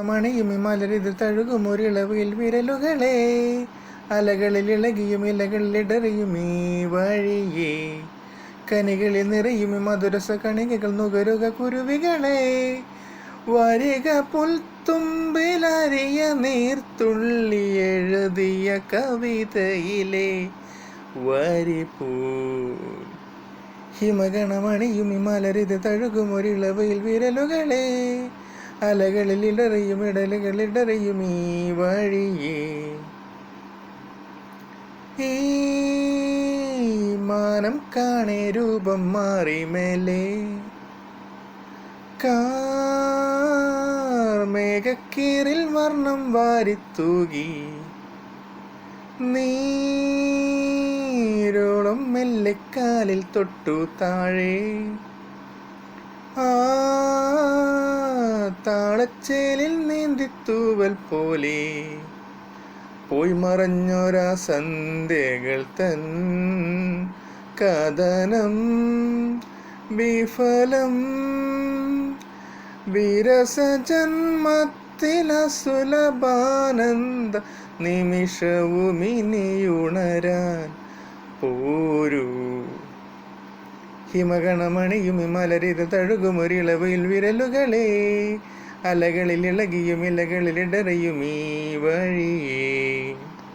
മണിയും മലരിത് തഴുകും ഒരിളവിൽ വിരലുകളെ അലകളിൽ ഇളകിയും ഇലകളിലിടറിയും ഈ വഴിയേ കനികളിൽ നിറയും മധുരസ കണികകൾ നുകരുക കുരുവികളെ വരിക പുൽത്തുമ്പിലറിയ നീർത്തുള്ളി എഴുതിയ കവിതയിലെ വരിപ്പൂ ഹിമഗണമണിയും മലരിത് തഴുകും ഒരിളവയിൽ വിരലുകളെ അലകളിൽ ഇടറിയും ഇടലുകളിടറിയും ഈ വഴിയേ ഈ മാനം കാണേ രൂപം മാറി മേലെ മേഘക്കീറിൽ വർണ്ണം വാരിത്തൂകി നീരോളം മെല്ലെക്കാലിൽ തൊട്ടു താഴെ ആ താളച്ചേലിൽ നീന്തിത്തൂവൽ പോലെ പോയി മറഞ്ഞൊരാ സന്ധ്യകൾ തൻ കഥനം വിഫലം വിരസജന്മത്തിലസുലഭാനന്ദ നിമിഷവുമിനിയുണരാൻ പോരൂ ഹിമഗണമണിയും മലരിത് തഴുകും ഒരിളവിൽ വിരലുകളെ അലകളിൽ ഇളകിയും ഇലകളിലിടറിയും ഈ വഴിയേ